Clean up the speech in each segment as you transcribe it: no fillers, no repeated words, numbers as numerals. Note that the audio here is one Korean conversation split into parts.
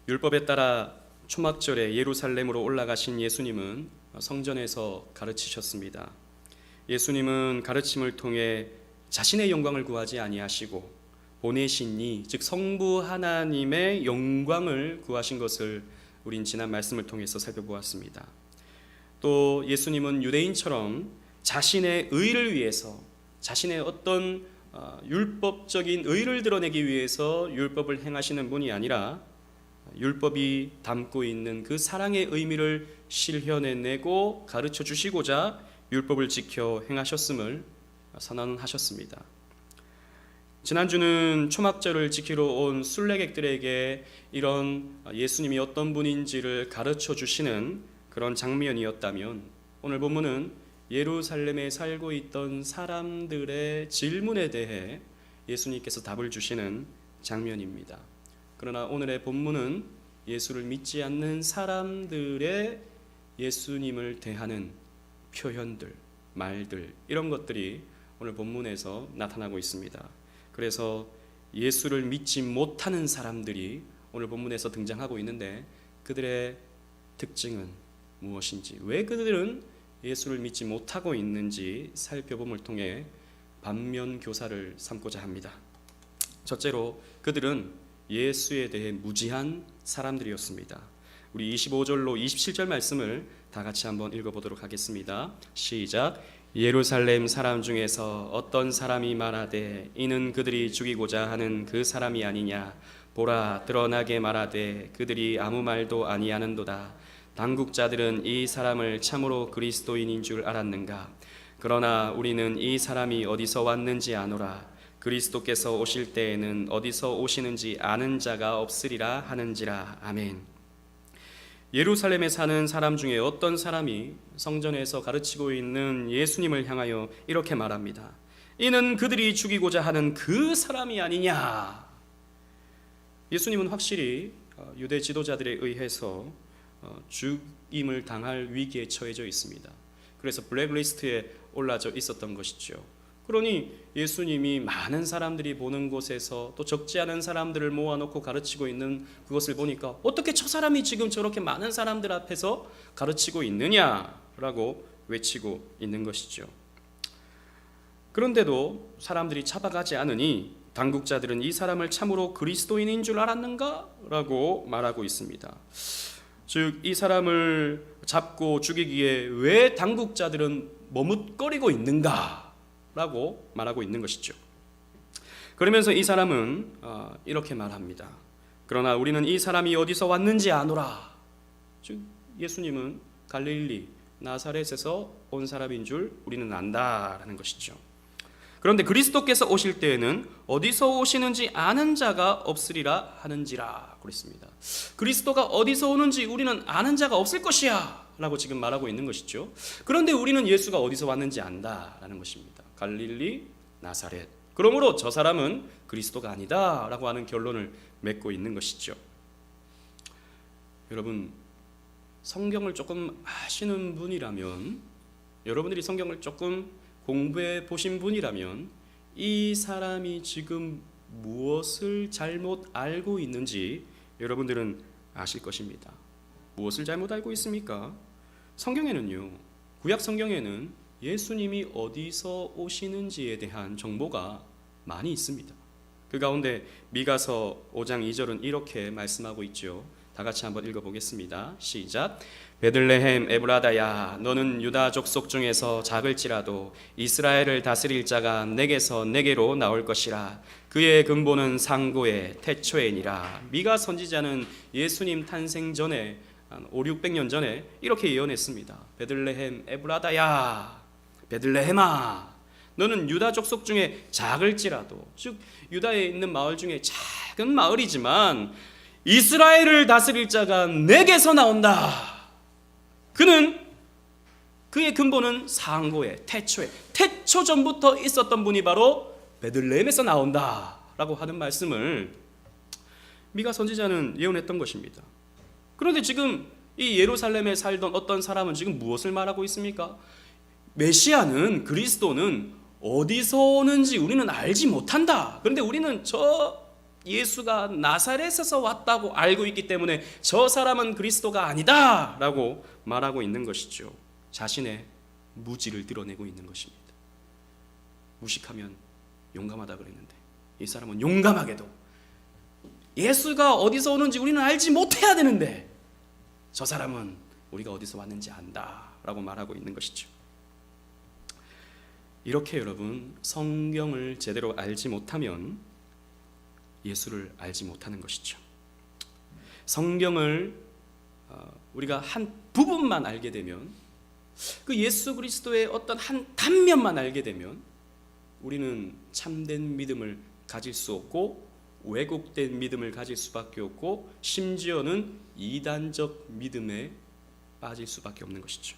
율법에 따라 초막절에 예루살렘으로 올라가신 예수님은 성전에서 가르치셨습니다. 예수님은 가르침을 통해 자신의 영광을 구하지 아니하시고 보내신 이, 즉 성부 하나님의 영광을 구하신 것을 우린 지난 말씀을 통해서 살펴보았습니다. 또 예수님은 유대인처럼 자신의 의를 위해서, 자신의 어떤 율법적인 의를 드러내기 위해서 율법을 행하시는 분이 아니라 율법이 담고 있는 그 사랑의 의미를 실현해내고 가르쳐 주시고자 율법을 지켜 행하셨음을 선언하셨습니다. 지난주는 초막절을 지키러 온 순례객들에게 이런 예수님이 어떤 분인지를 가르쳐 주시는 그런 장면이었다면, 오늘 본문은 예루살렘에 살고 있던 사람들의 질문에 대해 예수님께서 답을 주시는 장면입니다. 그러나 오늘의 본문은 예수를 믿지 않는 사람들의 예수님을 대하는 표현들, 말들, 이런 것들이 오늘 본문에서 나타나고 있습니다. 그래서 예수를 믿지 못하는 사람들이 오늘 본문에서 등장하고 있는데, 그들의 특징은 무엇인지, 왜 그들은 예수를 믿지 못하고 있는지 살펴봄을 통해 반면 교사를 삼고자 합니다. 첫째로, 그들은 예수에 대해 무지한 사람들이었습니다. 우리 25절로 27절 말씀을 다 같이 한번 읽어보도록 하겠습니다. 시작. 예루살렘 사람 중에서 어떤 사람이 말하되 이는 그들이 죽이고자 하는 그 사람이 아니냐. 보라, 드러나게 말하되 그들이 아무 말도 아니하는도다. 당국자들은 이 사람을 참으로 그리스도인인 줄 알았는가. 그러나 우리는 이 사람이 어디서 왔는지 아노라. 그리스도께서 오실 때에는 어디서 오시는지 아는 자가 없으리라 하는지라. 아멘. 예루살렘에 사는 사람 중에 어떤 사람이 성전에서 가르치고 있는 예수님을 향하여 이렇게 말합니다. 이는 그들이 죽이고자 하는 그 사람이 아니냐. 예수님은 확실히 유대 지도자들에 의해서 죽임을 당할 위기에 처해져 있습니다. 그래서 블랙리스트에 올라져 있었던 것이죠. 그러니 예수님이 많은 사람들이 보는 곳에서 또 적지 않은 사람들을 모아놓고 가르치고 있는 그것을 보니까 어떻게 저 사람이 지금 저렇게 많은 사람들 앞에서 가르치고 있느냐라고 외치고 있는 것이죠. 그런데도 사람들이 잡아가지 않으니 당국자들은 이 사람을 참으로 그리스도인인 줄 알았는가? 라고 말하고 있습니다. 즉, 이 사람을 잡고 죽이기에 왜 당국자들은 머뭇거리고 있는가? 라고 말하고 있는 것이죠. 그러면서 이 사람은 이렇게 말합니다. 그러나 우리는 이 사람이 어디서 왔는지 아노라. 즉, 예수님은 갈릴리 나사렛에서 온 사람인 줄 우리는 안다라는 것이죠. 그런데 그리스도께서 오실 때에는 어디서 오시는지 아는 자가 없으리라 하는지라 그랬습니다. 그리스도가 어디서 오는지 우리는 아는 자가 없을 것이야 라고 지금 말하고 있는 것이죠. 그런데 우리는 예수가 어디서 왔는지 안다라는 것입니다. 갈릴리 나사렛. 그러므로 저 사람은 그리스도가 아니다 라고 하는 결론을 맺고 있는 것이죠. 여러분, 성경을 조금 아시는 분이라면, 여러분들이 성경을 조금 공부해 보신 분이라면 이 사람이 지금 무엇을 잘못 알고 있는지 여러분들은 아실 것입니다. 무엇을 잘못 알고 있습니까? 성경에는요, 구약 성경에는 예수님이 어디서 오시는지에 대한 정보가 많이 있습니다. 그 가운데 미가서 5장 2절은 이렇게 말씀하고 있죠. 다 같이 한번 읽어보겠습니다. 시작. 베들레헴 에브라다야, 너는 유다 족속 중에서 작을지라도 이스라엘을 다스릴 자가 내게서 내게로 나올 것이라. 그의 근본은 상고의 태초에니라. 미가 선지자는 예수님 탄생 전에 한 500-600년 전에 이렇게 예언했습니다. 베들레헴 에브라다야, 베들레헴아, 너는 유다 족속 중에 작을지라도, 즉 유다에 있는 마을 중에 작은 마을이지만 이스라엘을 다스릴 자가 내게서 나온다. 그의 근본은 상고에, 태초에, 태초 전부터 있었던 분이 바로 베들레헴에서 나온다 라고 하는 말씀을 미가 선지자는 예언했던 것입니다. 그런데 지금 이 예루살렘에 살던 어떤 사람은 지금 무엇을 말하고 있습니까? 메시아는, 그리스도는 어디서 오는지 우리는 알지 못한다. 그런데 우리는 저 예수가 나사렛에서 왔다고 알고 있기 때문에 저 사람은 그리스도가 아니다 라고 말하고 있는 것이죠. 자신의 무지를 드러내고 있는 것입니다. 무식하면 용감하다 그랬는데 이 사람은 용감하게도 예수가 어디서 오는지 우리는 알지 못해야 되는데 저 사람은 우리가 어디서 왔는지 안다 라고 말하고 있는 것이죠. 이렇게 여러분, 성경을 제대로 알지 못하면 예수를 알지 못하는 것이죠. 성경을 우리가 한 부분만 알게 되면, 그 예수 그리스도의 어떤 한 단면만 알게 되면 우리는 참된 믿음을 가질 수 없고 왜곡된 믿음을 가질 수밖에 없고 심지어는 이단적 믿음에 빠질 수밖에 없는 것이죠.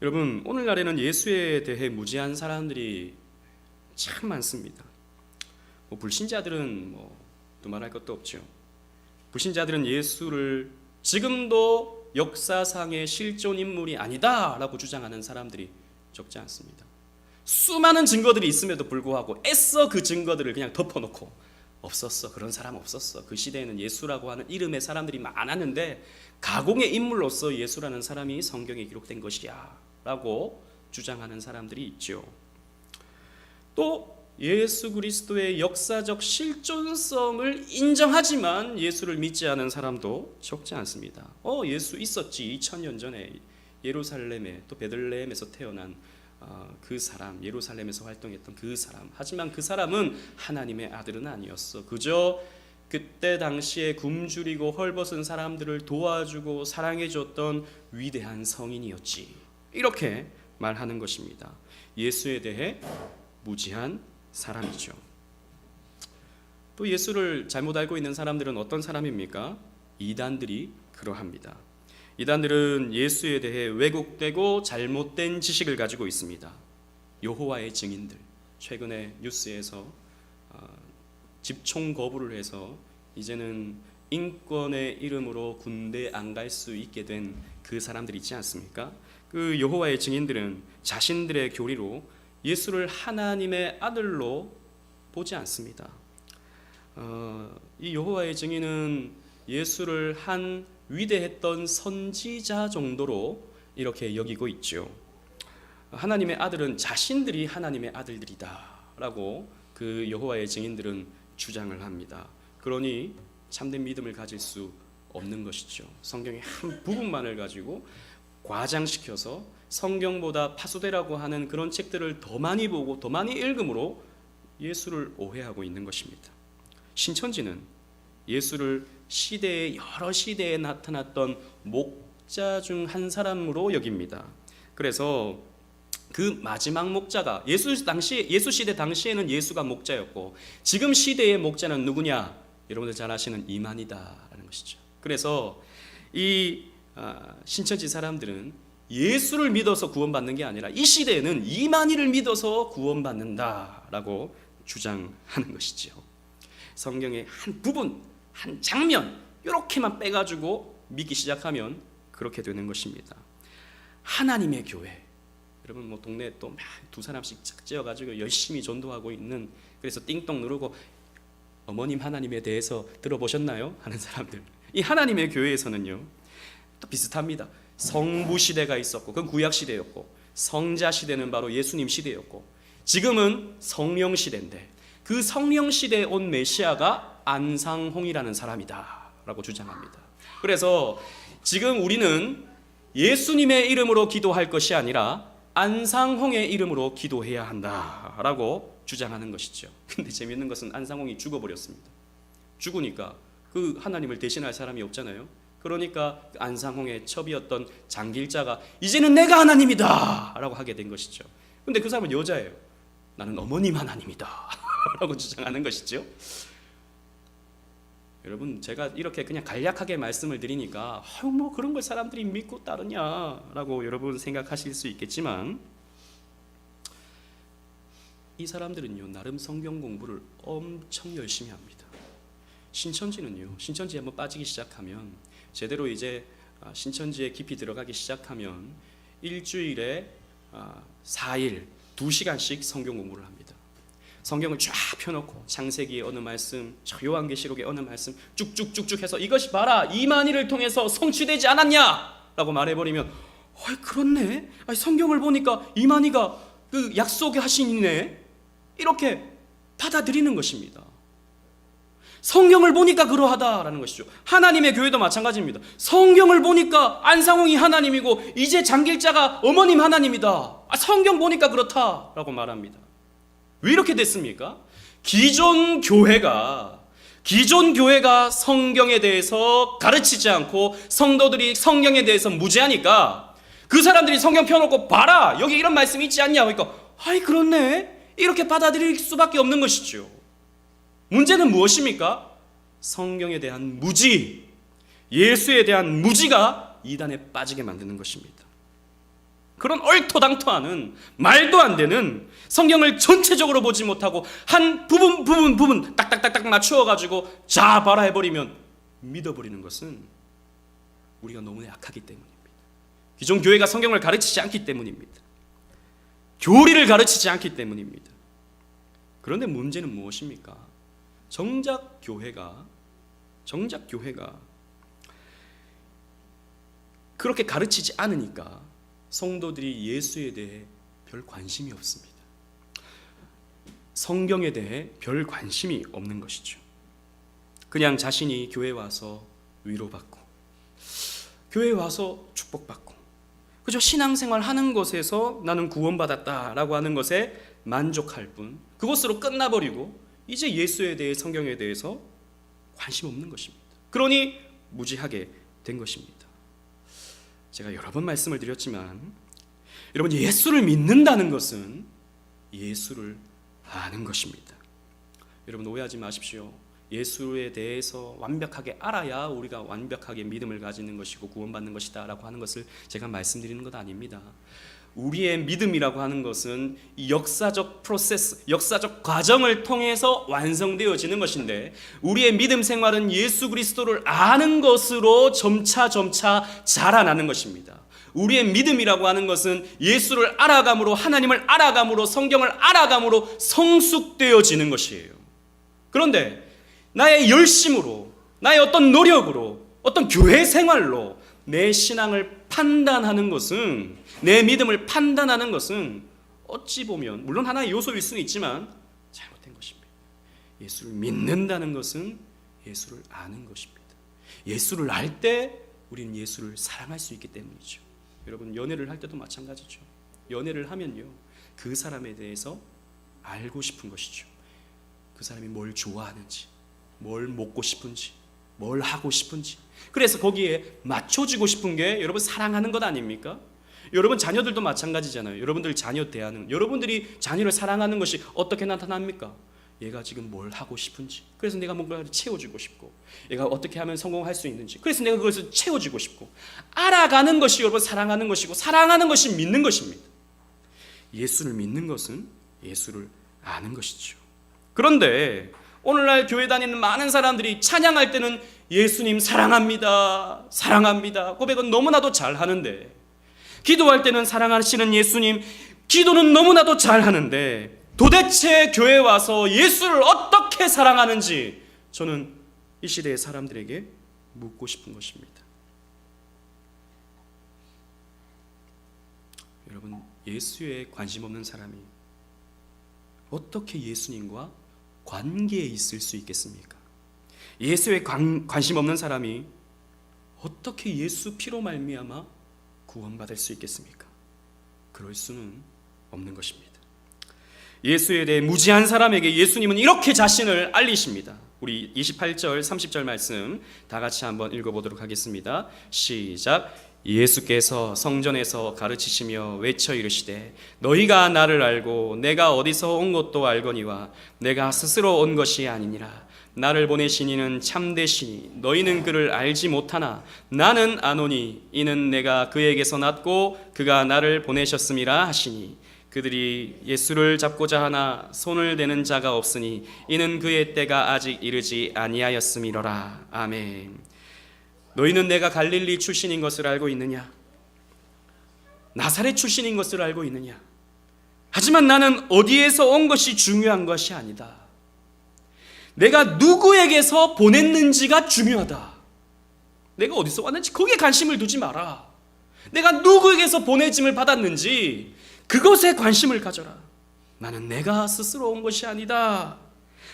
여러분, 오늘날에는 예수에 대해 무지한 사람들이 참 많습니다. 불신자들은 두말할 것도 없죠. 불신자들은 예수를 지금도 역사상의 실존 인물이 아니다라고 주장하는 사람들이 적지 않습니다. 수많은 증거들이 있음에도 불구하고 애써 그 증거들을 그냥 덮어놓고 없었어, 그런 사람 없었어, 그 시대에는 예수라고 하는 이름의 사람들이 많았는데 가공의 인물로서 예수라는 사람이 성경에 기록된 것이야 라고 주장하는 사람들이 있죠. 또 예수 그리스도의 역사적 실존성을 인정하지만 예수를 믿지 않은 사람도 적지 않습니다. 예수 있었지, 2000년 전에 예루살렘에 또 베들레헴에서 태어난 그 사람, 예루살렘에서 활동했던 그 사람. 하지만 그 사람은 하나님의 아들은 아니었어. 그저 그때 당시에 굶주리고 헐벗은 사람들을 도와주고 사랑해줬던 위대한 성인이었지. 이렇게 말하는 것입니다. 예수에 대해 무지한 사람이죠. 또 예수를 잘못 알고 있는 사람들은 어떤 사람입니까? 이단들이 그러합니다. 이단들은 예수에 대해 왜곡되고 잘못된 지식을 가지고 있습니다. 여호와의 증인들, 최근에 뉴스에서 집총 거부를 해서 이제는 인권의 이름으로 군대 안 갈 수 있게 된 그 사람들 있지 않습니까? 그 여호와의 증인들은 자신들의 교리로 예수를 하나님의 아들로 보지 않습니다. 이 여호와의 증인은 예수를 한 위대했던 선지자 정도로 이렇게 여기고 있죠. 하나님의 아들은 자신들이 하나님의 아들들이다 라고 그 여호와의 증인들은 주장을 합니다. 그러니 참된 믿음을 가질 수 없는 것이죠. 성경의 한 부분만을 가지고 과장시켜서 성경보다 파수되라고 하는 그런 책들을 더 많이 보고 더 많이 읽음으로 예수를 오해하고 있는 것입니다. 신천지는 예수를 여러 시대에 나타났던 목자 중 한 사람으로 여깁니다. 그래서 그 마지막 목자가 예수 시대 당시에는 예수가 목자였고 지금 시대의 목자는 누구냐? 여러분들 잘 아시는 이만희다라는 것이죠. 그래서 이 신천지 사람들은 예수를 믿어서 구원받는 게 아니라 이 시대에는 이만희를 믿어서 구원받는다라고 주장하는 것이죠. 성경의 한 부분, 한 장면 이렇게만 빼가지고 믿기 시작하면 그렇게 되는 것입니다. 하나님의 교회, 여러분 동네에 또 두 사람씩 짝지어가지고 열심히 전도하고 있는, 그래서 띵동 누르고 어머님 하나님에 대해서 들어보셨나요? 하는 사람들. 이 하나님의 교회에서는요 또 비슷합니다. 성부 시대가 있었고 그건 구약 시대였고, 성자 시대는 바로 예수님 시대였고, 지금은 성령 시대인데 그 성령 시대에 온 메시아가 안상홍이라는 사람이다 라고 주장합니다. 그래서 지금 우리는 예수님의 이름으로 기도할 것이 아니라 안상홍의 이름으로 기도해야 한다라고 주장하는 것이죠. 근데 재미있는 것은 안상홍이 죽어버렸습니다. 죽으니까 그 하나님을 대신할 사람이 없잖아요. 그러니까 안상홍의 첩이었던 장길자가 이제는 내가 하나님이다 라고 하게 된 것이죠. 근데 그 사람은 여자예요. 나는 어머님 하나님이다 라고 주장하는 것이죠. 여러분, 제가 이렇게 그냥 간략하게 말씀을 드리니까 뭐 그런 걸 사람들이 믿고 따르냐라고 여러분 생각하실 수 있겠지만, 이 사람들은요 나름 성경 공부를 엄청 열심히 합니다. 신천지는요, 신천지에 한번 빠지기 시작하면, 제대로 이제 신천지에 깊이 들어가기 시작하면 일주일에 4일 2시간씩 성경 공부를 합니다. 성경을 쫙 펴놓고 창세기의 어느 말씀, 요한계시록의 어느 말씀 쭉쭉쭉쭉 해서 이것이 봐라 이만희를 통해서 성취되지 않았냐 라고 말해버리면 그렇네, 성경을 보니까 이만희가 그 약속하신 이네, 이렇게 받아들이는 것입니다. 성경을 보니까 그러하다라는 것이죠. 하나님의 교회도 마찬가지입니다. 성경을 보니까 안상홍이 하나님이고 이제 장길자가 어머님 하나님이다, 성경 보니까 그렇다라고 말합니다. 왜 이렇게 됐습니까? 기존 교회가 성경에 대해서 가르치지 않고 성도들이 성경에 대해서 무지하니까 그 사람들이 성경 펴놓고 봐라 여기 이런 말씀이 있지 않냐 그러니까 그렇네 이렇게 받아들일 수밖에 없는 것이죠. 문제는 무엇입니까? 성경에 대한 무지, 예수에 대한 무지가 이단에 빠지게 만드는 것입니다. 그런 얼토당토하는 말도 안 되는, 성경을 전체적으로 보지 못하고 한 부분 딱딱딱딱 맞추어 가지고 자 봐라 해버리면 믿어버리는 것은 우리가 너무 약하기 때문입니다. 기존 교회가 성경을 가르치지 않기 때문입니다. 교리를 가르치지 않기 때문입니다. 그런데 문제는 무엇입니까? 정작 교회가 그렇게 가르치지 않으니까 성도들이 예수에 대해 별 관심이 없습니다. 성경에 대해 별 관심이 없는 것이죠. 그냥 자신이 교회 와서 위로받고 교회 와서 축복받고 그저 신앙생활 하는 것에서 나는 구원받았다라고 하는 것에 만족할 뿐, 그것으로 끝나버리고 이제 예수에 대해 성경에 대해서 관심 없는 것입니다. 그러니 무지하게 된 것입니다. 제가 여러 번 말씀을 드렸지만 여러분, 예수를 믿는다는 것은 예수를 아는 것입니다. 여러분 오해하지 마십시오. 예수에 대해서 완벽하게 알아야 우리가 완벽하게 믿음을 가지는 것이고 구원받는 것이다 라고 하는 것을 제가 말씀드리는 것 아닙니다. 우리의 믿음이라고 하는 것은 역사적 프로세스, 역사적 과정을 통해서 완성되어지는 것인데, 우리의 믿음 생활은 예수 그리스도를 아는 것으로 점차 자라나는 것입니다. 우리의 믿음이라고 하는 것은 예수를 알아감으로, 하나님을 알아감으로, 성경을 알아감으로 성숙되어지는 것이에요. 그런데 나의 열심으로, 나의 어떤 노력으로, 어떤 교회 생활로 내 신앙을 판단하는 것은, 내 믿음을 판단하는 것은 어찌 보면 물론 하나의 요소일 수는 있지만 잘못된 것입니다. 예수를 믿는다는 것은 예수를 아는 것입니다. 예수를 알 때 우리는 예수를 사랑할 수 있기 때문이죠. 여러분 연애를 할 때도 마찬가지죠. 연애를 하면요, 그 사람에 대해서 알고 싶은 것이죠. 그 사람이 뭘 좋아하는지, 뭘 먹고 싶은지, 뭘 하고 싶은지, 그래서 거기에 맞춰지고 싶은 게 여러분 사랑하는 것 아닙니까? 여러분 자녀들도 마찬가지잖아요. 여러분들 자녀 대하는, 여러분들이 자녀를 사랑하는 것이 어떻게 나타납니까? 얘가 지금 뭘 하고 싶은지, 그래서 내가 뭔가를 채워주고 싶고, 얘가 어떻게 하면 성공할 수 있는지, 그래서 내가 그것을 채워주고 싶고, 알아가는 것이 여러분 사랑하는 것이고, 사랑하는 것이 믿는 것입니다. 예수를 믿는 것은 예수를 아는 것이죠. 그런데 오늘날 교회 다니는 많은 사람들이 찬양할 때는 예수님 사랑합니다, 사랑합니다 고백은 너무나도 잘하는데, 기도할 때는 사랑하시는 예수님 기도는 너무나도 잘하는데, 도대체 교회에 와서 예수를 어떻게 사랑하는지 저는 이 시대의 사람들에게 묻고 싶은 것입니다. 여러분, 예수에 관심 없는 사람이 어떻게 예수님과 관계에 있을 수 있겠습니까? 예수에 관심 없는 사람이 어떻게 예수 피로 말미암아 구원받을 수 있겠습니까? 그럴 수는 없는 것입니다. 예수에 대해 무지한 사람에게 예수님은 이렇게 자신을 알리십니다. 우리 28절 30절 말씀 다 같이 한번 읽어보도록 하겠습니다. 시작. 예수께서 성전에서 가르치시며 외쳐 이르시되 너희가 나를 알고 내가 어디서 온 것도 알거니와 내가 스스로 온 것이 아니니라. 나를 보내신 이는 참되시니 너희는 그를 알지 못하나 나는 아노니 이는 내가 그에게서 났고 그가 나를 보내셨음이라 하시니, 그들이 예수를 잡고자 하나 손을 대는 자가 없으니 이는 그의 때가 아직 이르지 아니하였음이로라. 아멘. 너희는 내가 갈릴리 출신인 것을 알고 있느냐? 나사렛 출신인 것을 알고 있느냐? 하지만 나는 어디에서 온 것이 중요한 것이 아니다. 내가 누구에게서 보냈는지가 중요하다. 내가 어디서 왔는지 거기에 관심을 두지 마라. 내가 누구에게서 보내짐을 받았는지 그것에 관심을 가져라. 나는 내가 스스로 온 것이 아니다.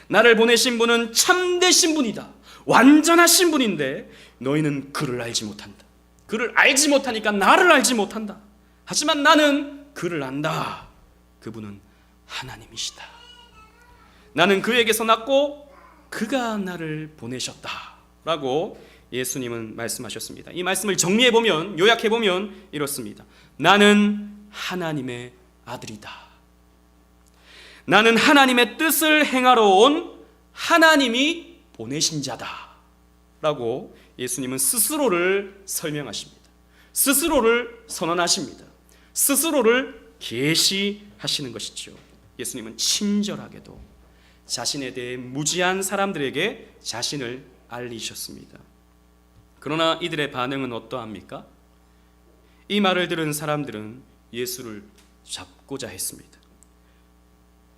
나를 보내신 분은 참되신 분이다. 완전하신 분인데 너희는 그를 알지 못한다. 그를 알지 못하니까 나를 알지 못한다. 하지만 나는 그를 안다. 그분은 하나님이시다. 나는 그에게서 났고 그가 나를 보내셨다 라고 예수님은 말씀하셨습니다. 이 말씀을 정리해보면, 요약해보면 이렇습니다. 나는 하나님의 아들이다. 나는 하나님의 뜻을 행하러 온 하나님이 보내신 자다 라고 예수님은 스스로를 설명하십니다. 스스로를 선언하십니다. 스스로를 계시하시는 것이죠. 예수님은 친절하게도 자신에 대해 무지한 사람들에게 자신을 알리셨습니다. 그러나 이들의 반응은 어떠합니까? 이 말을 들은 사람들은 예수를 잡고자 했습니다.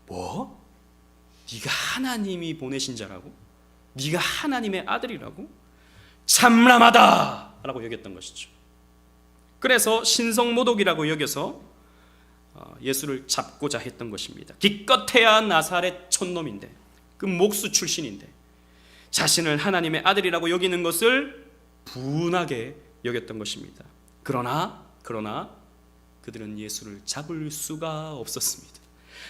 뭐? 네가 하나님이 보내신 자라고? 네가 하나님의 아들이라고? 참람하다! 라고 여겼던 것이죠. 그래서 신성모독이라고 여겨서 예수를 잡고자 했던 것입니다. 기껏해야 나사렛 촌놈인데, 그 목수 출신인데 자신을 하나님의 아들이라고 여기는 것을 분하게 여겼던 것입니다. 그러나 그들은 예수를 잡을 수가 없었습니다.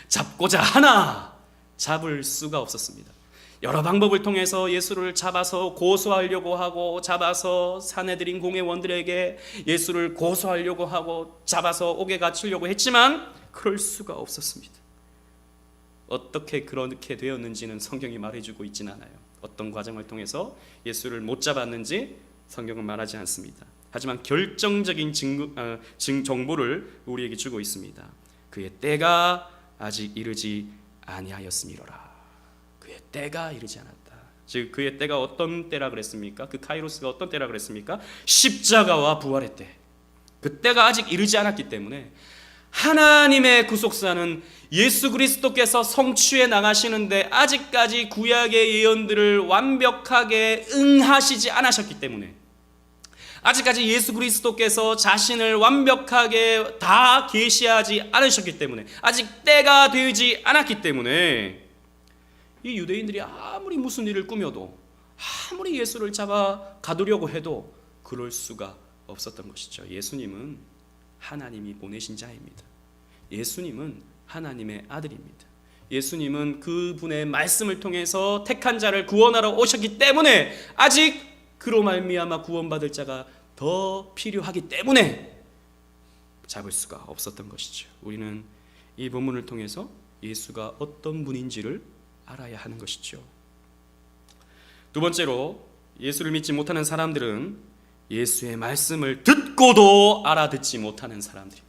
잡고자 하나 잡을 수가 없었습니다. 여러 방법을 통해서 예수를 잡아서 고소하려고 하고, 잡아서 사내들인 공회원들에게 예수를 고소하려고 하고, 잡아서 옥에 갇히려고 했지만 그럴 수가 없었습니다. 어떻게 그렇게 되었는지는 성경이 말해주고 있지는 않아요. 어떤 과정을 통해서 예수를 못 잡았는지 성경은 말하지 않습니다. 하지만 결정적인 정보를 우리에게 주고 있습니다. 그의 때가 아직 이르지 아니하였음이로라. 그의 때가 이르지 않았다. 즉 그의 때가 어떤 때라 그랬습니까? 그 카이로스가 어떤 때라 그랬습니까? 십자가와 부활의 때. 그 때가 아직 이르지 않았기 때문에 하나님의 구속사는 예수 그리스도께서 성취해 나가시는데 아직까지 구약의 예언들을 완벽하게 응하시지 않으셨기 때문에, 아직까지 예수 그리스도께서 자신을 완벽하게 다 계시하지 않으셨기 때문에, 아직 때가 되지 않았기 때문에 이 유대인들이 아무리 무슨 일을 꾸며도, 아무리 예수를 잡아 가두려고 해도 그럴 수가 없었던 것이죠. 예수님은 하나님이 보내신 자입니다. 예수님은 하나님의 아들입니다. 예수님은 그분의 말씀을 통해서 택한 자를 구원하러 오셨기 때문에 아직 그로 말미암아 구원받을 자가 더 필요하기 때문에 잡을 수가 없었던 것이죠. 우리는 이 본문을 통해서 예수가 어떤 분인지를 알아야 하는 것이죠. 두 번째로, 예수를 믿지 못하는 사람들은 예수의 말씀을 듣고도 알아듣지 못하는 사람들입니다.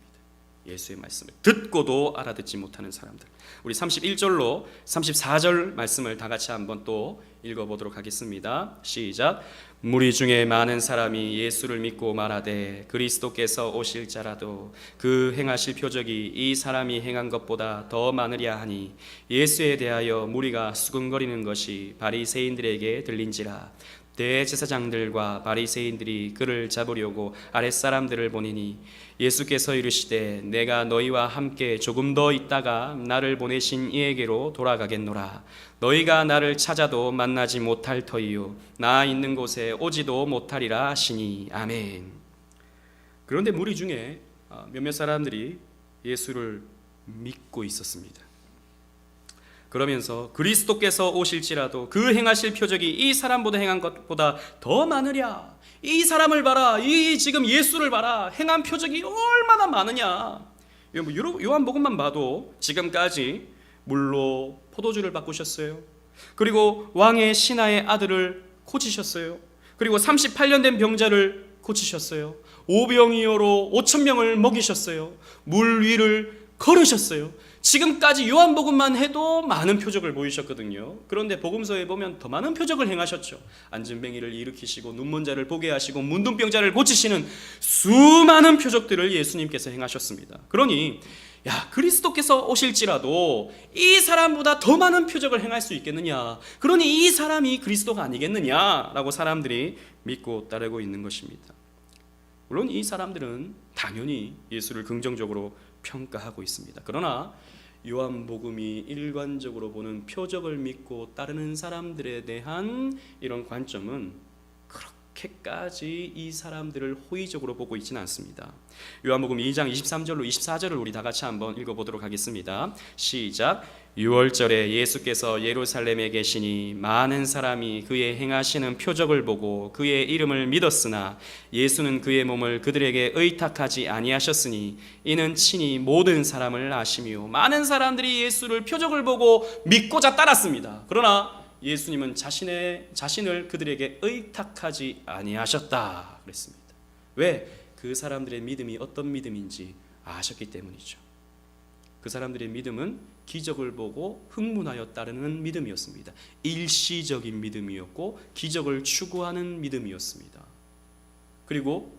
예수의 말씀을 듣고도 알아듣지 못하는 사람들. 우리 31절로 34절 말씀을 다 같이 한번 또 읽어보도록 하겠습니다. 시작. 무리 중에 많은 사람이 예수를 믿고 말하되 그리스도께서 오실 자라도 그 행하실 표적이 이 사람이 행한 것보다 더 많으랴 하니 예수에 대하여 무리가 수군거리는 것이 바리새인들에게 들린지라. 대제사장들과 바리새인들이 그를 잡으려고 아랫사람들을 보내니 예수께서 이르시되 내가 너희와 함께 조금 더 있다가 나를 보내신 이에게로 돌아가겠노라. 너희가 나를 찾아도 만나지 못할 터이요 나 있는 곳에 오지도 못하리라 하시니 아멘. 그런데 무리 중에 몇몇 사람들이 예수를 믿고 있었습니다. 그러면서 그리스도께서 오실지라도 그 행하실 표적이 이 사람보다 행한 것보다 더 많으랴. 이 사람을 봐라. 이 지금 예수를 봐라. 행한 표적이 얼마나 많으냐. 요한복음만 봐도 지금까지 물로 포도주를 바꾸셨어요. 그리고 왕의 신하의 아들을 고치셨어요. 그리고 38년 된 병자를 고치셨어요. 오병이어로 5,000명을 먹이셨어요. 물 위를 걸으셨어요. 지금까지 요한복음만 해도 많은 표적을 보이셨거든요. 그런데 복음서에 보면 더 많은 표적을 행하셨죠. 앉은뱅이를 일으키시고 눈먼 자를 보게 하시고 문둥병자를 고치시는 수많은 표적들을 예수님께서 행하셨습니다. 그러니 야, 그리스도께서 오실지라도 이 사람보다 더 많은 표적을 행할 수 있겠느냐, 그러니 이 사람이 그리스도가 아니겠느냐라고 사람들이 믿고 따르고 있는 것입니다. 물론 이 사람들은 당연히 예수를 긍정적으로 평가하고 있습니다. 그러나 요한복음이 일관적으로 보는 표적을 믿고 따르는 사람들에 대한 이런 관점은 그렇게까지 이 사람들을 호의적으로 보고 있지는 않습니다. 요한복음 2장 23절로 24절을 우리 다 같이 한번 읽어보도록 하겠습니다. 시작. 6월절에 예수께서 예루살렘에 계시니 많은 사람이 그의 행하시는 표적을 보고 그의 이름을 믿었으나 예수는 그의 몸을 그들에게 의탁하지 아니하셨으니 이는 친히 모든 사람을 아시며, 많은 사람들이 예수를 표적을 보고 믿고자 따랐습니다. 그러나 예수님은 자신을 그들에게 의탁하지 아니하셨다 그랬습니다. 왜? 그 사람들의 믿음이 어떤 믿음인지 아셨기 때문이죠. 그 사람들의 믿음은 기적을 보고 흥분하여 따르는 믿음이었습니다. 일시적인 믿음이었고 기적을 추구하는 믿음이었습니다. 그리고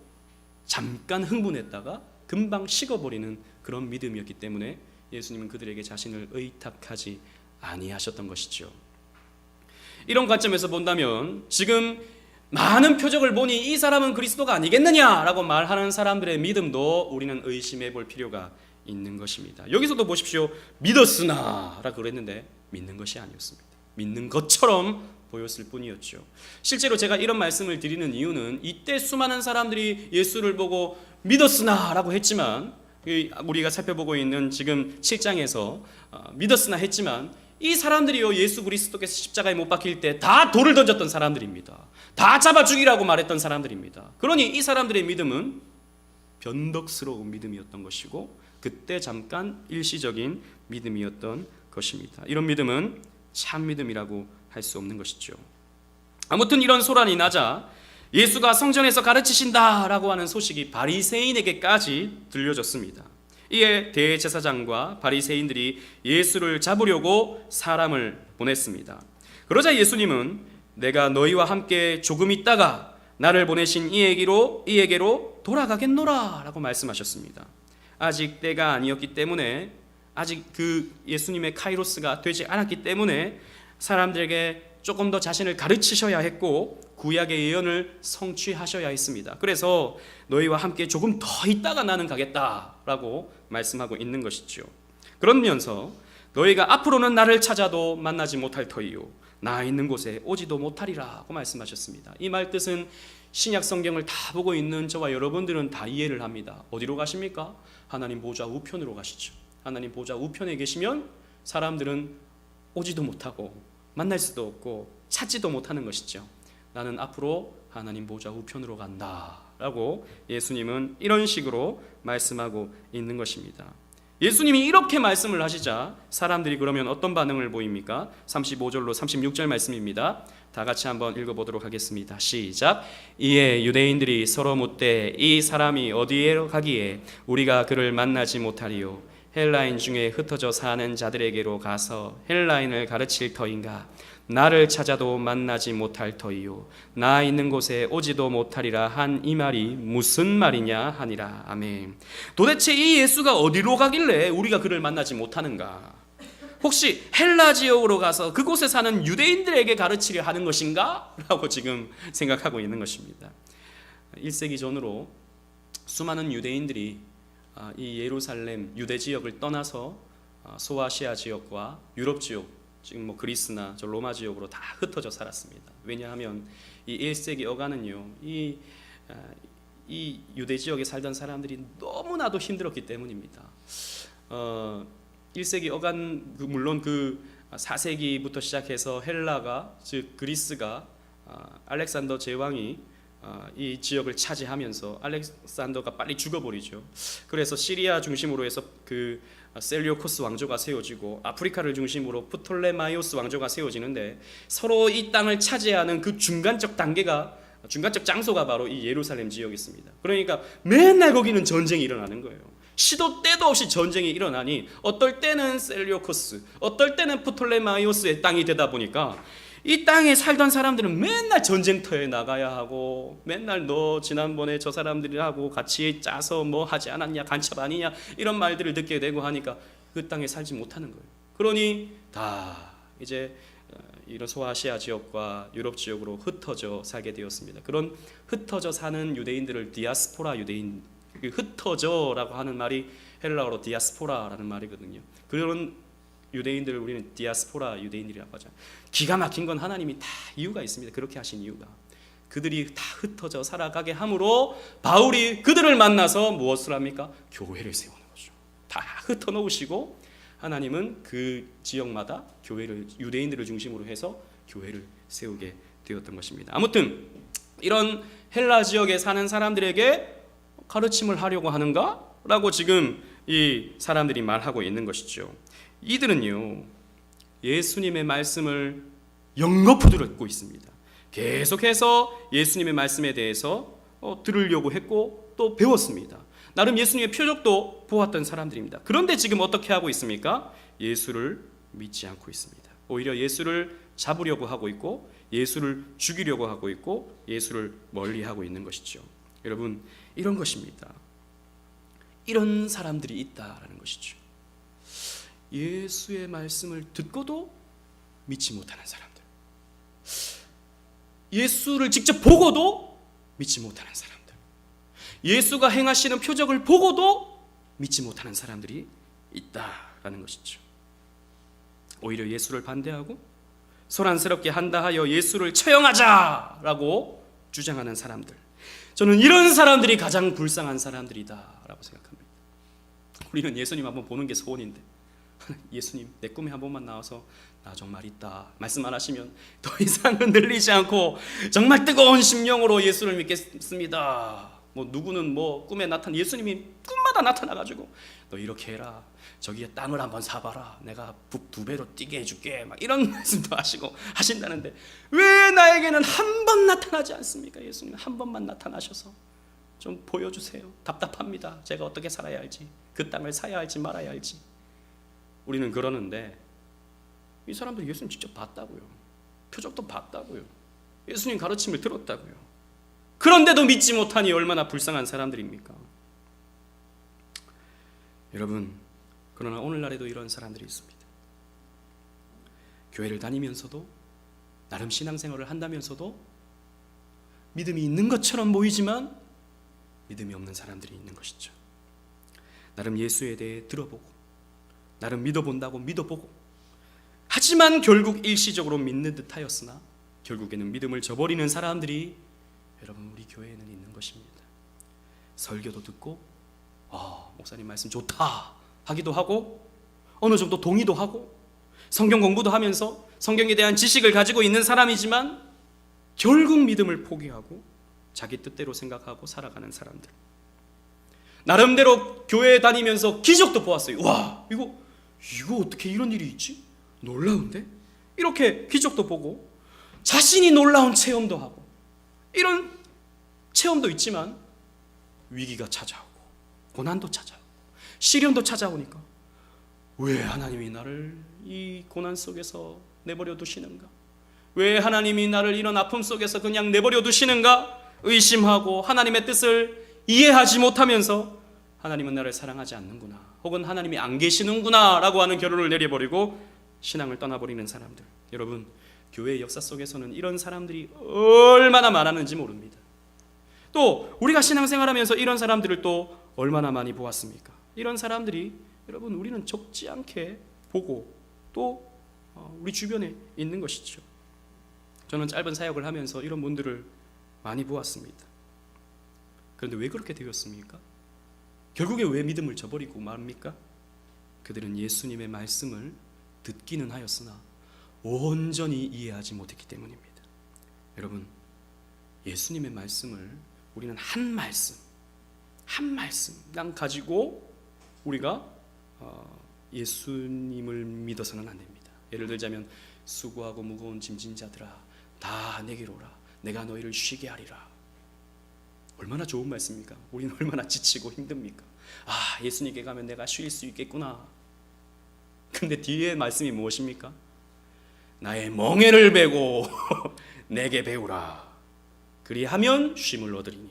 잠깐 흥분했다가 금방 식어버리는 그런 믿음이었기 때문에 예수님은 그들에게 자신을 의탁하지 아니하셨던 것이죠. 이런 관점에서 본다면 지금 많은 표적을 보니 이 사람은 그리스도가 아니겠느냐라고 말하는 사람들의 믿음도 우리는 의심해 볼 필요가 있는 것입니다. 여기서도 보십시오. 믿었으나 라고 그랬는데 믿는 것이 아니었습니다. 믿는 것처럼 보였을 뿐이었죠. 실제로 제가 이런 말씀을 드리는 이유는 이때 수많은 사람들이 예수를 보고 믿었으나 라고 했지만, 우리가 살펴보고 있는 지금 7장에서 믿었으나 했지만 이 사람들이요, 예수 그리스도께서 십자가에 못 박힐 때 다 돌을 던졌던 사람들입니다. 다 잡아 죽이라고 말했던 사람들입니다. 그러니 이 사람들의 믿음은 변덕스러운 믿음이었던 것이고 그때 잠깐 일시적인 믿음이었던 것입니다. 이런 믿음은 참 믿음이라고 할 수 없는 것이죠. 아무튼 이런 소란이 나자 예수가 성전에서 가르치신다라고 하는 소식이 바리새인에게까지 들려졌습니다. 이에 대제사장과 바리새인들이 예수를 잡으려고 사람을 보냈습니다. 그러자 예수님은 내가 너희와 함께 조금 있다가 나를 보내신 이에게로 돌아가겠노라 라고 말씀하셨습니다. 아직 때가 아니었기 때문에, 아직 그 예수님의 카이로스가 되지 않았기 때문에 사람들에게 조금 더 자신을 가르치셔야 했고 구약의 예언을 성취하셔야 했습니다. 그래서 너희와 함께 조금 더 있다가 나는 가겠다라고 말씀하고 있는 것이죠. 그러면서 너희가 앞으로는 나를 찾아도 만나지 못할 터이요 나 있는 곳에 오지도 못하리라고 말씀하셨습니다. 이 말 뜻은 신약 성경을 다 보고 있는 저와 여러분들은 다 이해를 합니다. 어디로 가십니까? 하나님 보좌 우편으로 가시죠. 하나님 보좌 우편에 계시면 사람들은 오지도 못하고 만날 수도 없고 찾지도 못하는 것이죠. 나는 앞으로 하나님 보좌 우편으로 간다 라고 예수님은 이런 식으로 말씀하고 있는 것입니다. 예수님이 이렇게 말씀을 하시자 사람들이 그러면 어떤 반응을 보입니까? 35절로 36절 말씀입니다. 다 같이 한번 읽어보도록 하겠습니다. 시작. 이에 유대인들이 서로 묻되 이 사람이 어디에 가기에 우리가 그를 만나지 못하리요? 헬라인 중에 흩어져 사는 자들에게로 가서 헬라인을 가르칠 터인가? 나를 찾아도 만나지 못할 터이요 나 있는 곳에 오지도 못하리라 한 이 말이 무슨 말이냐 하니라. 아멘. 도대체 이 예수가 어디로 가길래 우리가 그를 만나지 못하는가? 혹시 헬라 지역으로 가서 그곳에 사는 유대인들에게 가르치려 하는 것인가? 라고 지금 생각하고 있는 것입니다. 1세기 전으로 수많은 유대인들이 이 예루살렘 유대 지역을 떠나서 소아시아 지역과 유럽 지역, 지금 그리스나 저 로마 지역으로 다 흩어져 살았습니다. 왜냐하면 이 1세기 어간은요, 이 유대 지역에 살던 사람들이 너무나도 힘들었기 때문입니다. 1세기 어간, 물론 그 4세기부터 시작해서 헬라가, 즉 그리스가 알렉산더 제왕이 이 지역을 차지하면서 알렉산더가 빨리 죽어버리죠. 그래서 시리아 중심으로 해서 그 셀류코스 왕조가 세워지고 아프리카를 중심으로 프톨레마이오스 왕조가 세워지는데 서로 이 땅을 차지하는 그 중간적 장소가 바로 이 예루살렘 지역이었습니다. 그러니까 맨날 거기는 전쟁이 일어나는 거예요. 시도 때도 없이 전쟁이 일어나니 어떨 때는 셀류코스, 어떨 때는 프톨레마이오스의 땅이 되다 보니까 이 땅에 살던 사람들은 맨날 전쟁터에 나가야 하고, 맨날 너 지난번에 저 사람들하고 같이 짜서 뭐 하지 않았냐, 간첩 아니냐, 이런 말들을 듣게 되고 하니까 그 땅에 살지 못하는 거예요. 그러니 다 이제 이런 소아시아 지역과 유럽 지역으로 흩어져 살게 되었습니다. 그런 흩어져 사는 유대인들을 디아스포라 유대인, 흩어져라고 하는 말이 헬라어로 디아스포라라는 말이거든요. 그런 유대인들을 우리는 디아스포라 유대인이라고 하죠. 기가 막힌 건 하나님이 다 이유가 있습니다. 그렇게 하신 이유가, 그들이 다 흩어져 살아가게 함으로 바울이 그들을 만나서 무엇을 합니까? 교회를 세우는 거죠. 다 흩어 놓으시고 하나님은 그 지역마다 교회를, 유대인들을 중심으로 해서 교회를 세우게 되었던 것입니다. 아무튼 이런 헬라 지역에 사는 사람들에게 가르침을 하려고 하는가? 라고 지금 이 사람들이 말하고 있는 것이죠. 이들은요, 예수님의 말씀을 연거푸 듣고 있습니다. 계속해서 예수님의 말씀에 대해서 들으려고 했고 또 배웠습니다. 나름 예수님의 표적도 보았던 사람들입니다. 그런데 지금 어떻게 하고 있습니까? 예수를 믿지 않고 있습니다. 오히려 예수를 잡으려고 하고 있고, 예수를 죽이려고 하고 있고, 예수를 멀리하고 있는 것이죠. 여러분, 이런 것입니다. 이런 사람들이 있다라는 것이죠. 예수의 말씀을 듣고도 믿지 못하는 사람들, 예수를 직접 보고도 믿지 못하는 사람들, 예수가 행하시는 표적을 보고도 믿지 못하는 사람들이 있다라는 것이죠. 오히려 예수를 반대하고 소란스럽게 한다 하여 예수를 처형하자라고 주장하는 사람들, 저는 이런 사람들이 가장 불쌍한 사람들이다라고 생각합니다. 우리는 예수님 한번 보는 게 소원인데, 예수님 내 꿈에 한 번만 나와서 나 정말 있다 말씀만 하시면 더 이상 흔들리지 않고 정말 뜨거운 심령으로 예수를 믿겠습니다. 뭐 누구는 뭐 꿈에 예수님이 꿈마다 나타나가지고 너 이렇게 해라, 저기에 땅을 한번 사봐라, 내가 북 2배로 뛰게 해줄게, 막 이런 말씀도 하신다는데 왜 나에게는 한 번 나타나지 않습니까? 예수님 한 번만 나타나셔서 좀 보여주세요. 답답합니다. 제가 어떻게 살아야 할지, 그 땅을 사야 할지 말아야 할지. 우리는 그러는데 이 사람들 예수님 직접 봤다고요. 표적도 봤다고요. 예수님 가르침을 들었다고요. 그런데도 믿지 못하니 얼마나 불쌍한 사람들입니까? 여러분, 그러나 오늘날에도 이런 사람들이 있습니다. 교회를 다니면서도, 나름 신앙생활을 한다면서도 믿음이 있는 것처럼 보이지만 믿음이 없는 사람들이 있는 것이죠. 나름 예수에 대해 들어보고, 나름 믿어본다고 믿어보고, 하지만 결국 일시적으로 믿는 듯 하였으나 결국에는 믿음을 저버리는 사람들이 여러분 우리 교회에는 있는 것입니다. 설교도 듣고 목사님 말씀 좋다 하기도 하고, 어느 정도 동의도 하고, 성경 공부도 하면서 성경에 대한 지식을 가지고 있는 사람이지만 결국 믿음을 포기하고 자기 뜻대로 생각하고 살아가는 사람들. 나름대로 교회 다니면서 기적도 보았어요. 와, 이거 어떻게 이런 일이 있지? 놀라운데? 이렇게 기적도 보고 자신이 놀라운 체험도 하고, 이런 체험도 있지만 위기가 찾아오고 고난도 찾아오고 시련도 찾아오니까 왜 하나님이 나를 이 고난 속에서 내버려 두시는가? 왜 하나님이 나를 이런 아픔 속에서 그냥 내버려 두시는가? 의심하고 하나님의 뜻을 이해하지 못하면서 하나님은 나를 사랑하지 않는구나, 혹은 하나님이 안 계시는구나 라고 하는 결론을 내려버리고 신앙을 떠나버리는 사람들. 여러분, 교회의 역사 속에서는 이런 사람들이 얼마나 많았는지 모릅니다. 또 우리가 신앙생활하면서 이런 사람들을 또 얼마나 많이 보았습니까? 이런 사람들이 여러분 우리는 적지 않게 보고 또 우리 주변에 있는 것이죠. 저는 짧은 사역을 하면서 이런 분들을 많이 보았습니다. 그런데 왜 그렇게 되었습니까? 결국에 왜 믿음을 저버리고 맙니까? 그들은 예수님의 말씀을 듣기는 하였으나 온전히 이해하지 못했기 때문입니다. 여러분, 예수님의 말씀을 우리는 한 말씀만 가지고 우리가 예수님을 믿어서는 안 됩니다. 예를 들자면 수고하고 무거운 짐진 자들아 다 내게로 오라, 내가 너희를 쉬게 하리라. 얼마나 좋은 말씀입니까? 우리는 얼마나 지치고 힘듭니까? 예수님께 가면 내가 쉴 수 있겠구나. 근데 뒤에 말씀이 무엇입니까? 나의 멍에를 베고 내게 배우라. 그리하면 쉼을 얻으리니.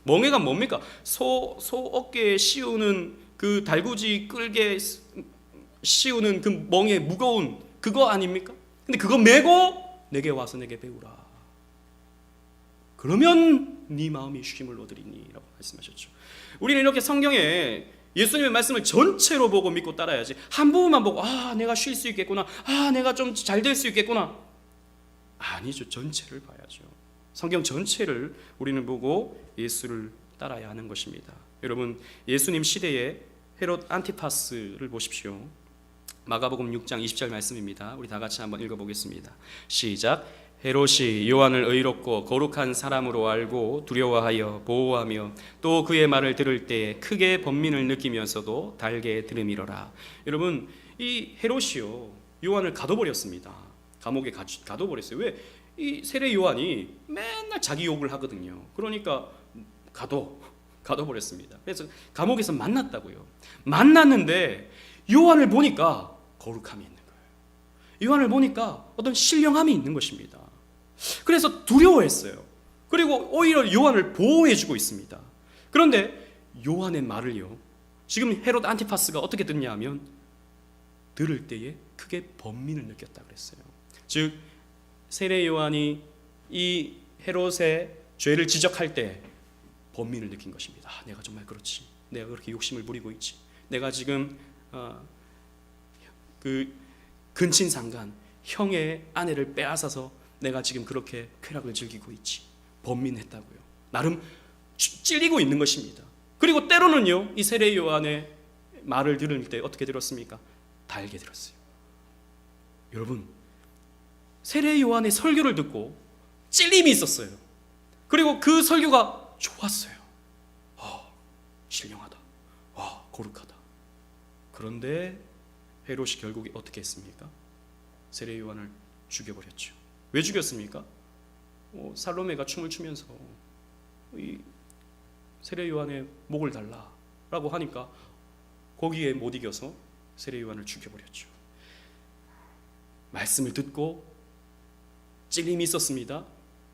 멍에가 뭡니까? 소 어깨에 씌우는 그 달구지 끌게 씌우는 그 멍에 무거운 그거 아닙니까? 근데 그거 메고 내게 와서 내게 배우라. 그러면 네 마음이 쉼을 얻으리니 라고 말씀하셨죠. 우리는 이렇게 성경에 예수님의 말씀을 전체로 보고 믿고 따라야지, 한 부분만 보고 내가 쉴 수 있겠구나, 내가 좀 잘 될 수 있겠구나. 아니죠. 전체를 봐야죠. 성경 전체를 우리는 보고 예수를 따라야 하는 것입니다. 여러분, 예수님 시대에 헤롯 안티파스를 보십시오. 마가복음 6장 20절 말씀입니다. 우리 다 같이 한번 읽어보겠습니다. 시작. 헤롯이 요한을 의롭고 거룩한 사람으로 알고 두려워하여 보호하며 또 그의 말을 들을 때에 크게 번민을 느끼면서도 달게 들음이러라. 여러분, 이 헤롯이요, 요한을 가둬버렸습니다. 감옥에 가둬버렸어요. 왜? 이 세례 요한이 맨날 자기 욕을 하거든요. 그러니까 가둬버렸습니다. 그래서 감옥에서 만났다고요. 만났는데 요한을 보니까 거룩함이 있는 거예요. 요한을 보니까 어떤 신령함이 있는 것입니다. 그래서 두려워했어요. 그리고 오히려 요한을 보호해주고 있습니다. 그런데 요한의 말을요, 지금 헤롯 안티파스가 어떻게 듣냐 하면 들을 때에 크게 번민을 느꼈다 그랬어요. 즉 세례 요한이 이 헤롯의 죄를 지적할 때 번민을 느낀 것입니다. 내가 정말 그렇지. 내가 그렇게 욕심을 부리고 있지. 내가 지금 그 근친상간 형의 아내를 빼앗아서 내가 지금 그렇게 쾌락을 즐기고 있지. 번민했다고요. 나름 찔리고 있는 것입니다. 그리고 때로는요, 이 세례 요한의 말을 들을 때 어떻게 들었습니까? 달게 들었어요. 여러분, 세례 요한의 설교를 듣고 찔림이 있었어요. 그리고 그 설교가 좋았어요. 신령하다. 거룩하다. 그런데 헤롯이 결국에 어떻게 했습니까? 세례 요한을 죽여버렸죠. 왜 죽였습니까? 살로메가 춤을 추면서 이 세례 요한의 목을 달라라고 하니까 거기에 못 이겨서 세례 요한을 죽여버렸죠. 말씀을 듣고 찔림이 있었습니다.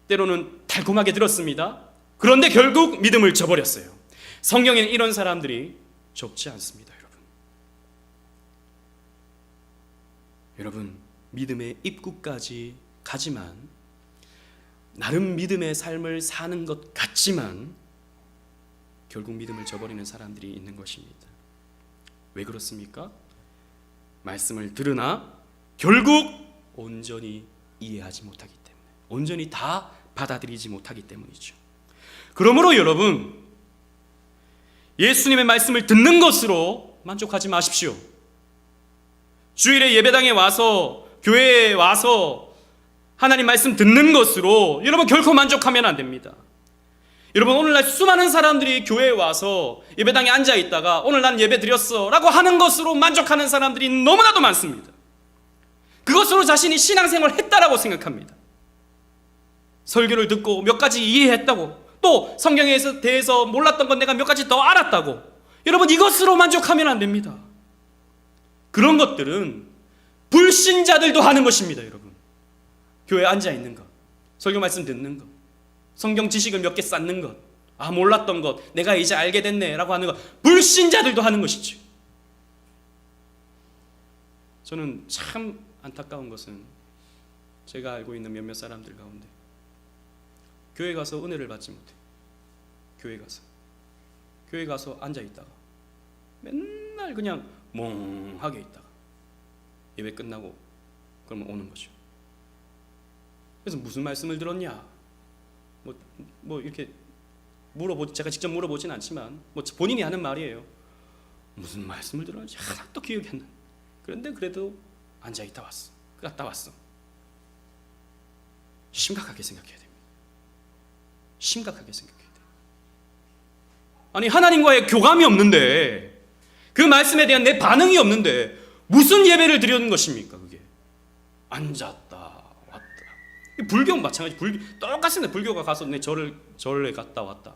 때로는 달콤하게 들었습니다. 그런데 결국 믿음을 저버렸어요. 성경에는 이런 사람들이 적지 않습니다. 여러분, 믿음의 입구까지 가지만, 나름 믿음의 삶을 사는 것 같지만 결국 믿음을 저버리는 사람들이 있는 것입니다. 왜 그렇습니까? 말씀을 들으나 결국 온전히 이해하지 못하기 때문에, 온전히 다 받아들이지 못하기 때문이죠. 그러므로 여러분, 예수님의 말씀을 듣는 것으로 만족하지 마십시오. 주일에 예배당에 와서, 교회에 와서 하나님 말씀 듣는 것으로 여러분 결코 만족하면 안 됩니다. 여러분, 오늘날 수많은 사람들이 교회에 와서 예배당에 앉아 있다가 오늘 난 예배 드렸어 라고 하는 것으로 만족하는 사람들이 너무나도 많습니다. 그것으로 자신이 신앙생활을 했다라고 생각합니다. 설교를 듣고 몇 가지 이해했다고, 또 성경에 대해서 몰랐던 건 내가 몇 가지 더 알았다고, 여러분 이것으로 만족하면 안 됩니다. 그런 것들은 불신자들도 하는 것입니다. 여러분, 교회에 앉아 있는 것, 설교 말씀 듣는 것, 성경 지식을 몇 개 쌓는 것, 몰랐던 것 내가 이제 알게 됐네 라고 하는 것, 불신자들도 하는 것이죠. 저는 참 안타까운 것은 제가 알고 있는 몇몇 사람들 가운데 교회 가서 은혜를 받지 못해. 교회 가서 앉아 있다가 맨날 그냥 멍하게 있다가 예배 끝나고 그러면 오는 거죠. 그래서 무슨 말씀을 들었냐, 뭐 이렇게 제가 직접 물어보진 않지만 본인이 하는 말이에요. 무슨 말씀을 들었는지 하나도 기억이 안 나. 그런데 그래도 앉아 있다 왔어. 갔다 왔어. 심각하게 생각해야 됩니다. 심각하게 생각해야 돼요. 아니, 하나님과의 교감이 없는데, 그 말씀에 대한 내 반응이 없는데 무슨 예배를 드리는 것입니까? 그게 앉았다 왔다. 불교는 마찬가지. 똑같습니다. 불교가 가서 내 절에 갔다 왔다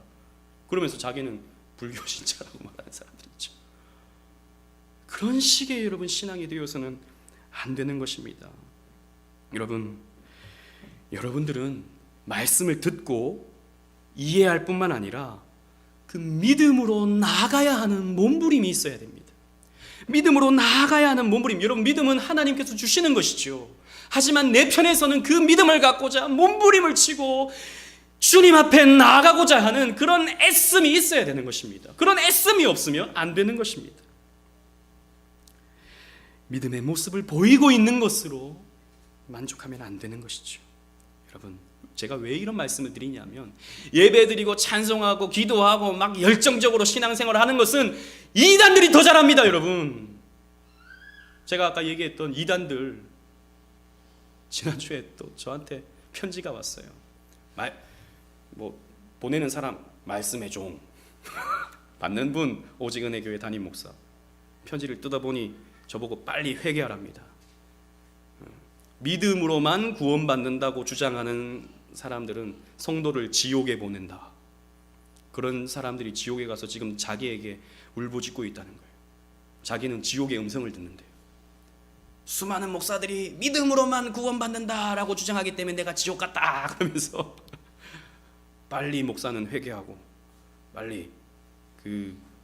그러면서 자기는 불교 신자라고 말하는 사람들이 있죠. 그런 식의 여러분 신앙이 되어서는 안 되는 것입니다. 여러분들은 말씀을 듣고 이해할 뿐만 아니라 그 믿음으로 나아가야 하는 몸부림이 있어야 됩니다. 믿음으로 나아가야 하는 몸부림. 여러분, 믿음은 하나님께서 주시는 것이죠. 하지만 내 편에서는 그 믿음을 갖고자 몸부림을 치고 주님 앞에 나아가고자 하는 그런 애씀이 있어야 되는 것입니다. 그런 애씀이 없으면 안 되는 것입니다. 믿음의 모습을 보이고 있는 것으로 만족하면 안 되는 것이죠. 여러분, 제가 왜 이런 말씀을 드리냐면, 예배드리고 찬송하고 기도하고 막 열정적으로 신앙생활을 하는 것은 이단들이 더 잘합니다. 여러분, 제가 아까 얘기했던 이단들, 지난주에 또 저한테 편지가 왔어요. 보내는 사람 말씀의 종, 받는 분 오직 은혜 교회 담임 목사. 편지를 뜯어보니 저보고 빨리 회개하랍니다. 믿음으로만 구원받는다고 주장하는 사람들은 성도를 지옥에 보낸다. 그런 사람들이 지옥에 가서 지금 자기에게 울부짖고 있다는 거예요. 자기는 지옥의 음성을 듣는데요. 수많은 목사들이 믿음으로만 구원받는다라고 주장하기 때문에 내가 지옥 갔다 그러면서 빨리 목사는 회개하고 빨리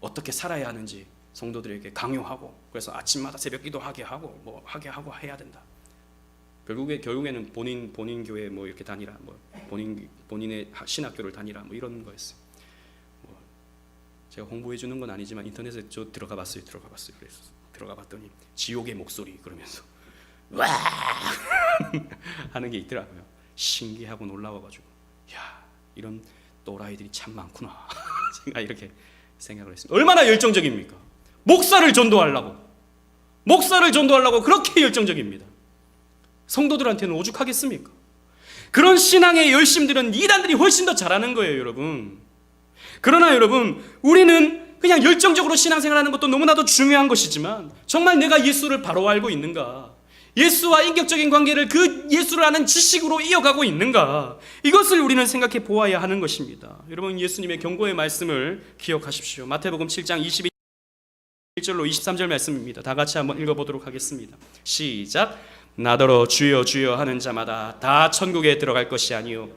어떻게 살아야 하는지 성도들에게 강요하고, 그래서 아침마다 새벽 기도하게 하고 해야 된다. 결국에는 본인 교회 이렇게 다니라, 본인의 신학교를 다니라 이런 거였어요. 제가 홍보해 주는 건 아니지만 인터넷에 저 들어가 봤어요. 그래서 들어가 봤더니 지옥의 목소리 그러면서 와 하는 게 있더라고요. 신기하고 놀라워가지고, 야, 이런 또라이들이 참 많구나. 제가 이렇게 생각을 했습니다. 얼마나 열정적입니까? 목사를 전도하려고 그렇게 열정적입니다. 성도들한테는 오죽하겠습니까? 그런 신앙의 열심들은 이단들이 훨씬 더 잘하는 거예요, 여러분. 그러나 여러분, 우리는 그냥 열정적으로 신앙생활하는 것도 너무나도 중요한 것이지만, 정말 내가 예수를 바로 알고 있는가? 예수와 인격적인 관계를 그 예수를 아는 지식으로 이어가고 있는가? 이것을 우리는 생각해 보아야 하는 것입니다. 여러분, 예수님의 경고의 말씀을 기억하십시오. 마태복음 7장 21절로 23절 말씀입니다. 다 같이 한번 읽어보도록 하겠습니다. 시작. 나더러 주여 주여 하는 자마다 다 천국에 들어갈 것이 아니요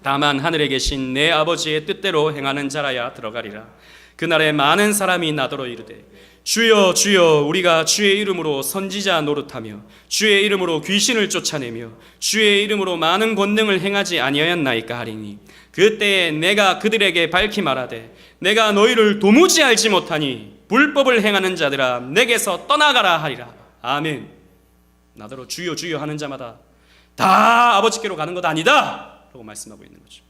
다만 하늘에 계신 내 아버지의 뜻대로 행하는 자라야 들어가리라. 그날에 많은 사람이 나더러 이르되 주여 주여 우리가 주의 이름으로 선지자 노릇하며 주의 이름으로 귀신을 쫓아내며 주의 이름으로 많은 권능을 행하지 아니하였나이까 하리니, 그때에 내가 그들에게 밝히 말하되 내가 너희를 도무지 알지 못하니 불법을 행하는 자들아 내게서 떠나가라 하리라. 아멘. 나더러 주여 주여 하는 자마다 다 아버지께로 가는 것 아니다 라고 말씀하고 있는 거죠.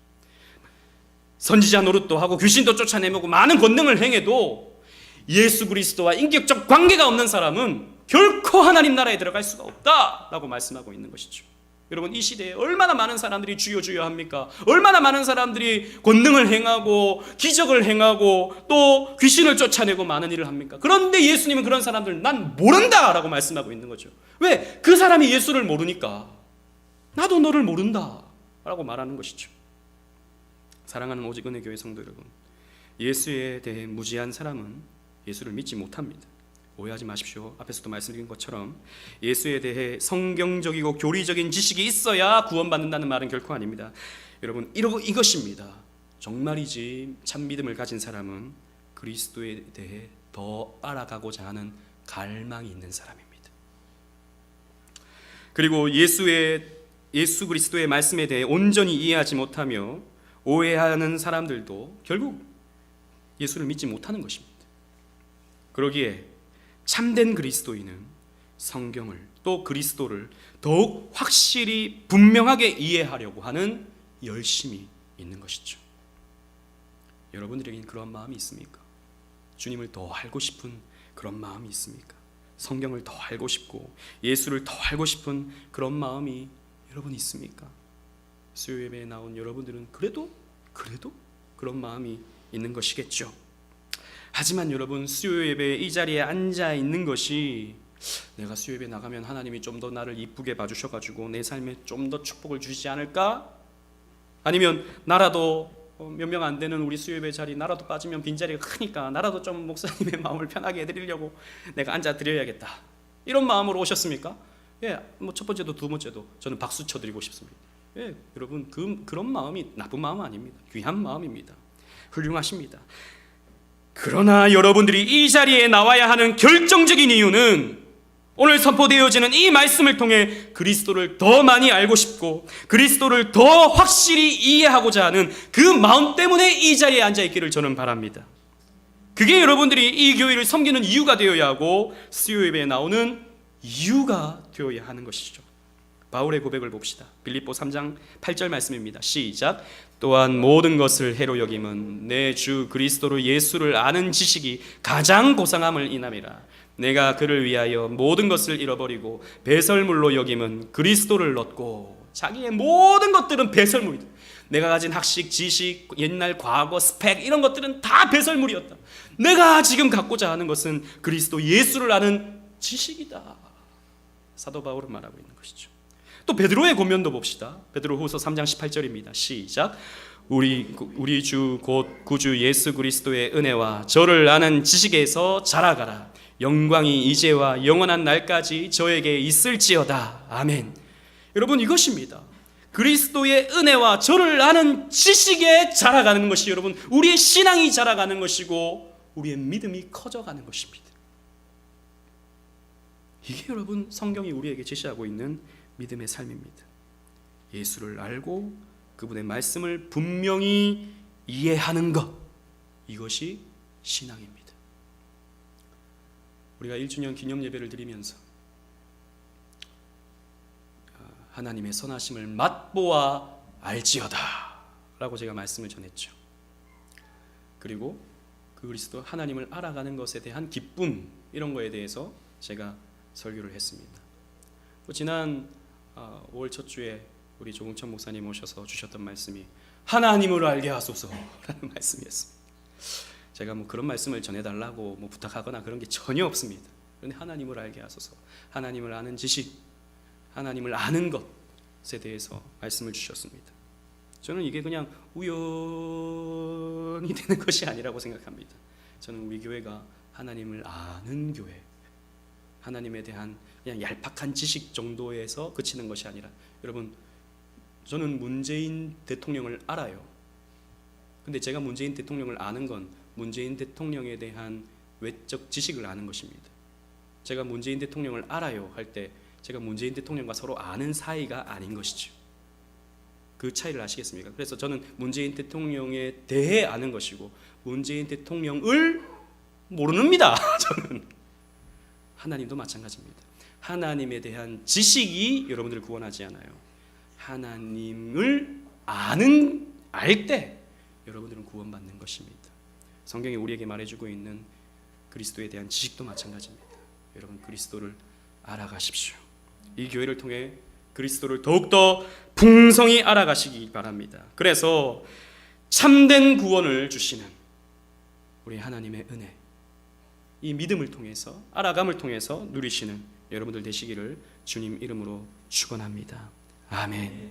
선지자 노릇도 하고 귀신도 쫓아내고 많은 권능을 행해도 예수 그리스도와 인격적 관계가 없는 사람은 결코 하나님 나라에 들어갈 수가 없다라고 말씀하고 있는 것이죠. 여러분, 이 시대에 얼마나 많은 사람들이 주여 주여 합니까? 얼마나 많은 사람들이 권능을 행하고 기적을 행하고 또 귀신을 쫓아내고 많은 일을 합니까? 그런데 예수님은 그런 사람들 난 모른다라고 말씀하고 있는 거죠. 왜? 그 사람이 예수를 모르니까 나도 너를 모른다라고 말하는 것이죠. 사랑하는 오직 은혜 교회 성도 여러분, 예수에 대해 무지한 사람은 예수를 믿지 못합니다. 오해하지 마십시오. 앞에서도 말씀드린 것처럼 예수에 대해 성경적이고 교리적인 지식이 있어야 구원받는다는 말은 결코 아닙니다. 여러분, 이것입니다. 정말이지 참 믿음을 가진 사람은 그리스도에 대해 더 알아가고자 하는 갈망이 있는 사람입니다. 그리고 예수 그리스도의 말씀에 대해 온전히 이해하지 못하며 오해하는 사람들도 결국 예수를 믿지 못하는 것입니다. 그러기에 참된 그리스도인은 성경을 또 그리스도를 더욱 확실히 분명하게 이해하려고 하는 열심이 있는 것이죠. 여러분들에게는 그런 마음이 있습니까? 주님을 더 알고 싶은 그런 마음이 있습니까? 성경을 더 알고 싶고 예수를 더 알고 싶은 그런 마음이 여러분 있습니까? 수요 예배에 나온 여러분들은 그래도 그런 마음이 있는 것이겠죠. 하지만 여러분, 수요 예배에 이 자리에 앉아 있는 것이 내가 수요 예배 나가면 하나님이 좀 더 나를 이쁘게 봐주셔가지고 내 삶에 좀 더 축복을 주시지 않을까? 아니면 나라도 몇 명 안 되는 우리 수요 예배 자리 나라도 빠지면 빈자리가 크니까 나라도 좀 목사님의 마음을 편하게 해드리려고 내가 앉아 드려야겠다, 이런 마음으로 오셨습니까? 뭐 첫 번째도 두 번째도 저는 박수 쳐드리고 싶습니다. 여러분 그런 마음이 나쁜 마음 아닙니다. 귀한 마음입니다. 훌륭하십니다. 그러나 여러분들이 이 자리에 나와야 하는 결정적인 이유는 오늘 선포되어지는 이 말씀을 통해 그리스도를 더 많이 알고 싶고 그리스도를 더 확실히 이해하고자 하는 그 마음 때문에 이 자리에 앉아있기를 저는 바랍니다. 그게 여러분들이 이 교회를 섬기는 이유가 되어야 하고 수요예배에 나오는 이유가 되어야 하는 것이죠. 바울의 고백을 봅시다. 빌립보 3장 8절 말씀입니다. 시작. 또한 모든 것을 해로 여김은 내 주 그리스도로 예수를 아는 지식이 가장 고상함을 인함이라. 내가 그를 위하여 모든 것을 잃어버리고 배설물로 여김은 그리스도를 얻고. 자기의 모든 것들은 배설물이다. 내가 가진 학식, 지식, 옛날 과거, 스펙 이런 것들은 다 배설물이었다. 내가 지금 갖고자 하는 것은 그리스도 예수를 아는 지식이다. 사도 바울은 말하고 있는 것이죠. 또 베드로의 권면도 봅시다. 베드로후서 3장 18절입니다. 시작. 우리 주 곧 구주 예수 그리스도의 은혜와 저를 아는 지식에서 자라가라. 영광이 이제와 영원한 날까지 저에게 있을지어다. 아멘. 여러분 이것입니다. 그리스도의 은혜와 저를 아는 지식에 자라가는 것이 여러분 우리의 신앙이 자라가는 것이고 우리의 믿음이 커져가는 것입니다. 이게 여러분 성경이 우리에게 제시하고 있는 믿음의 삶입니다. 예수를 알고 그분의 말씀을 분명히 이해하는 것, 이것이 신앙입니다. 우리가 1주년 기념 예배를 드리면서 하나님의 선하심을 맛보아 알지어다 라고 제가 말씀을 전했죠. 그리고 그 그리스도 하나님을 알아가는 것에 대한 기쁨, 이런 거에 대해서 제가 설교를 했습니다. 지난 5월 첫 주에 우리 조궁천 목사님 오셔서 주셨던 말씀이 하나님을 알게 하소서라는 말씀이었습니다. 제가 뭐 그런 말씀을 전해달라고 뭐 부탁하거나 그런 게 전혀 없습니다. 그런데 하나님을 알게 하소서, 하나님을 아는 지식, 하나님을 아는 것에 대해서 말씀을 주셨습니다. 저는 이게 그냥 우연히 되는 것이 아니라고 생각합니다. 저는 우리 교회가 하나님을 아는 교회, 하나님에 대한 그냥 얄팍한 지식 정도에서 그치는 것이 아니라, 여러분 저는 문재인 대통령을 알아요. 근데 제가 문재인 대통령을 아는 건 문재인 대통령에 대한 외적 지식을 아는 것입니다. 제가 문재인 대통령을 알아요 할 때 제가 문재인 대통령과 서로 아는 사이가 아닌 것이죠. 그 차이를 아시겠습니까? 그래서 저는 문재인 대통령에 대해 아는 것이고 문재인 대통령을 모르는입니다. 저는 하나님도 마찬가지입니다. 하나님에 대한 지식이 여러분들을 구원하지 않아요. 하나님을 알 때 여러분들은 구원받는 것입니다. 성경이 우리에게 말해주고 있는 그리스도에 대한 지식도 마찬가지입니다. 여러분 그리스도를 알아가십시오. 이 교회를 통해 그리스도를 더욱더 풍성히 알아가시기 바랍니다. 그래서 참된 구원을 주시는 우리 하나님의 은혜, 이 믿음을 통해서, 알아감을 통해서 누리시는 여러분들 되시기를 주님 이름으로 축원합니다. 아멘.